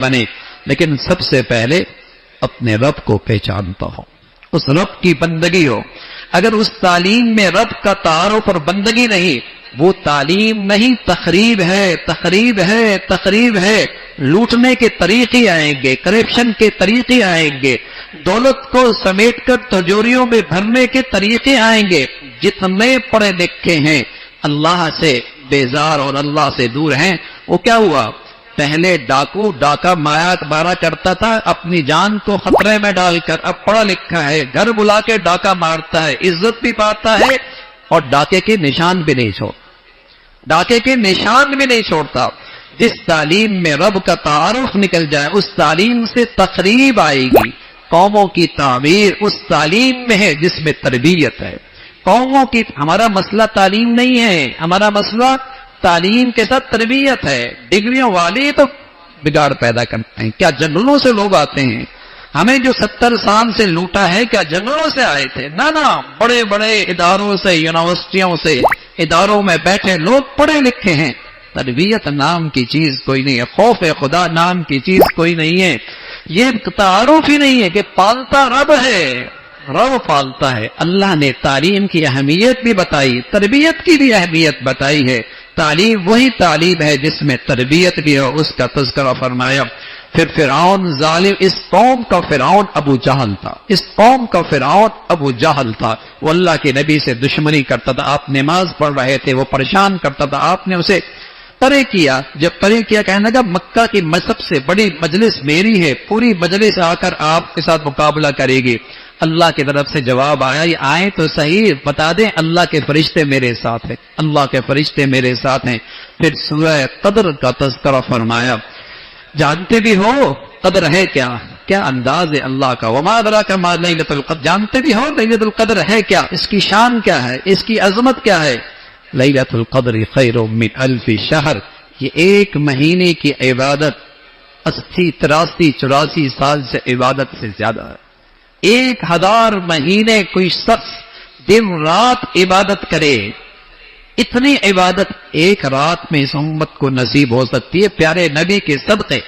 بنے، لیکن سب سے پہلے اپنے رب کو پہچانتا ہو، اس رب کی بندگی ہو۔ اگر اس تعلیم میں رب کا تعارف اور بندگی نہیں، وہ تعلیم نہیں، تخریب ہے، تخریب ہے، تخریب ہے۔ لوٹنے کے طریقے آئیں گے، کرپشن کے طریقے آئیں گے، دولت کو سمیٹ کر تجوریوں میں بھرنے کے طریقے آئیں گے۔ جتنے پڑھے لکھے ہیں اللہ سے بیزار اور اللہ سے دور ہیں، وہ کیا ہوا؟ پہلے ڈاکو ڈاکہ مارا کرتا تھا اپنی جان کو خطرے میں ڈال کر، اب پڑھا لکھا ہے گھر بلا کے ڈاکہ مارتا ہے، عزت بھی پاتا ہے اور ڈاکے کے نشان بھی نہیں چھوڑتا، ڈاکے کے نشان بھی نہیں چھوڑتا۔ جس تعلیم میں رب کا تعارف نکل جائے، اس تعلیم سے تقریب آئے گی۔ قوموں کی تعمیر اس تعلیم میں ہے جس میں تربیت ہے۔ قوموں کی، ہمارا مسئلہ تعلیم نہیں ہے، ہمارا مسئلہ تعلیم کے ساتھ تربیت ہے۔ ڈگریوں والے تو بگاڑ پیدا کرتے ہیں۔ کیا جنگلوں سے لوگ آتے ہیں؟ ہمیں جو 70 سال سے لوٹا ہے کیا جنگلوں سے آئے تھے؟ نہ، بڑے بڑے اداروں سے، یونیورسٹیوں سے، اداروں میں بیٹھے لوگ پڑھے لکھے ہیں۔ تربیت نام کی چیز کوئی نہیں ہے، خوف خدا نام کی چیز کوئی نہیں ہے، یہ تعارف ہی نہیں ہے کہ پالتا رب ہے، رب پالتا ہے۔ اللہ نے تعلیم کی اہمیت بھی بتائی، تربیت کی بھی اہمیت بتائی ہے۔ تعلیم وہی تعلیم ہے جس میں تربیت بھی ہو، اس کا تذکرہ فرمایا۔ پھر فرعون ظالم، اس قوم کا فرعون ابو جہل تھا، اس قوم کا فرعون ابو جہل تھا۔ وہ اللہ کے نبی سے دشمنی کرتا تھا، آپ نماز پڑھ رہے تھے وہ پریشان کرتا تھا، آپ نے اسے پرے کیا۔ جب پرے کیا کہنے لگا مکہ کی سب سے بڑی مجلس میری ہے، پوری مجلس آ کر آپ کے ساتھ مقابلہ کرے گی۔ اللہ کی طرف سے جواب آیا، یہ آئے تو صحیح، بتا دیں اللہ کے فرشتے میرے ساتھ ہیں، اللہ کے فرشتے میرے ساتھ ہیں۔ پھر سورہ قدر کا تذکرہ فرمایا۔ جانتے بھی ہو قدر ہے کیا؟ کیا انداز ہے اللہ کا، وما ادراک ما لیلۃ القدر، جانتے بھی ہو لیلۃ القدر ہے کیا، اس کی شان کیا ہے، اس کی عظمت کیا ہے؟ لیلۃ القدر خیر من الف شہر، یہ ایک مہینے کی عبادت 80، 83، 84 سال سے عبادت سے زیادہ ہے۔ 1000 مہینے کوئی شخص دن رات عبادت کرے، اتنی عبادت ایک رات میں اس امت کو نصیب ہو سکتی ہے۔ پیارے نبی کے صدقے،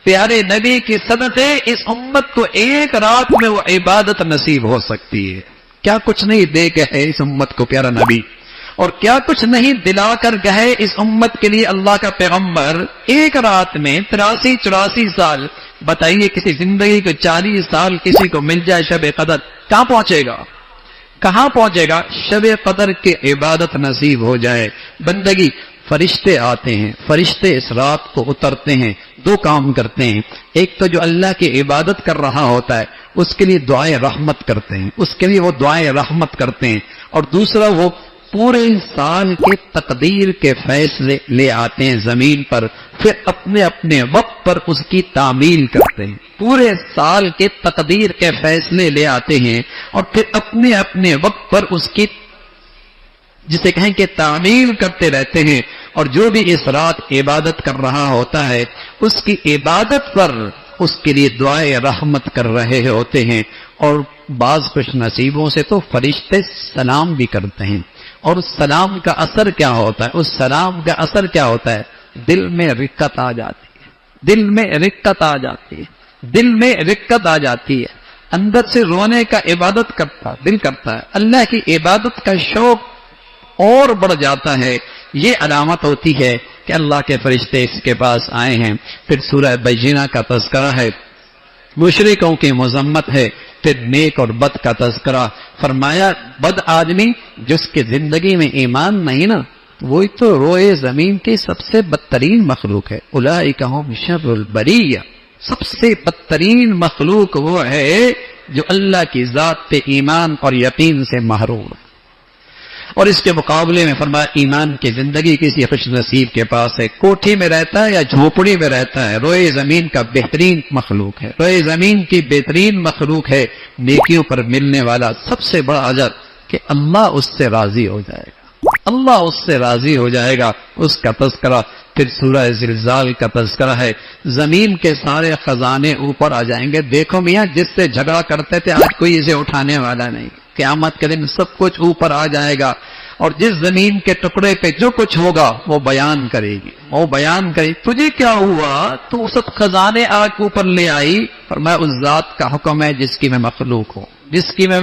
پیارے نبی کے صدقے اس امت کو ایک رات میں وہ عبادت نصیب ہو سکتی ہے۔ کیا کچھ نہیں دے گئے اس امت کو پیارا نبی، اور کیا کچھ نہیں دلا کر گئے اس امت کے لیے اللہ کا پیغمبر۔ ایک رات میں 83، 84 سال، بتائیے کسی زندگی کو 40 سال کسی کو مل جائے شب قدر، کہاں پہنچے گا، کہاں پہنچے گا؟ شب قدر کی عبادت نصیب ہو جائے، بندگی۔ فرشتے آتے ہیں، فرشتے اس رات کو اترتے ہیں، دو کام کرتے ہیں۔ ایک تو جو اللہ کی عبادت کر رہا ہوتا ہے اس کے لیے دعائیں رحمت کرتے ہیں، اس کے لیے وہ دعائیں رحمت کرتے ہیں، اور دوسرا وہ پورے سال کے تقدیر کے فیصلے لے آتے ہیں زمین پر، پھر اپنے اپنے وقت پر اس کی تعمیل کرتے ہیں۔ پورے سال کے تقدیر کے فیصلے لے آتے ہیں اور پھر اپنے اپنے وقت پر اس کی، جسے کہیں کہ تعمیل کرتے رہتے ہیں۔ اور جو بھی اس رات عبادت کر رہا ہوتا ہے اس کی عبادت پر اس کے لیے دعائیں رحمت کر رہے ہوتے ہیں، اور بعض خوش نصیبوں سے تو فرشتے سلام بھی کرتے ہیں۔ اور اس سلام کا اثر کیا ہوتا ہے؟ اس سلام کا اثر کیا ہوتا ہے؟ دل میں رقت آ جاتی ہے، دل میں رقت آ جاتی ہے، دل میں رقت آ جاتی ہے، اندر سے رونے کا عبادت کرتا دل کرتا ہے، اللہ کی عبادت کا شوق اور بڑھ جاتا ہے۔ یہ علامت ہوتی ہے کہ اللہ کے فرشتے اس کے پاس آئے ہیں۔ پھر سورہ بینہ کا تذکرہ ہے، مشرکوں کی مذمت ہے، پھر نیک اور بد کا تذکرہ فرمایا۔ بد آدمی جس کی زندگی میں ایمان نہیں نا، وہی تو روئے زمین کی سب سے بدترین مخلوق ہے۔ اولئک هم شر البریہ، سب سے بدترین مخلوق وہ ہے جو اللہ کی ذات پہ ایمان اور یقین سے محروم ہے۔ اور اس کے مقابلے میں فرمایا ایمان کی زندگی کسی خوش نصیب کے پاس ہے، کوٹھی میں رہتا ہے یا جھوپڑی میں رہتا ہے، روئے زمین کا بہترین مخلوق ہے، روئے زمین کی بہترین مخلوق ہے۔ نیکیوں پر ملنے والا سب سے بڑا اجر کہ اللہ اس سے راضی ہو جائے گا، اللہ اس سے راضی ہو جائے گا، اس کا تذکرہ۔ پھر سورہ زلزال کا تذکرہ ہے، زمین کے سارے خزانے اوپر آ جائیں گے۔ دیکھو میاں، جس سے جھگڑا کرتے تھے آج کوئی اسے اٹھانے والا نہیں، قیامت کے دن سب کچھ اوپر آ جائے گا، اور جس زمین کے ٹکڑے پہ جو کچھ ہوگا وہ بیان کرے گی، وہ بیان کرے گی تجھے کیا ہوا، تو سب خزانے آگ اوپر لے آئی، فرمایا اس ذات کا حکم ہے جس کی میں مخلوق ہوں، جس کی میں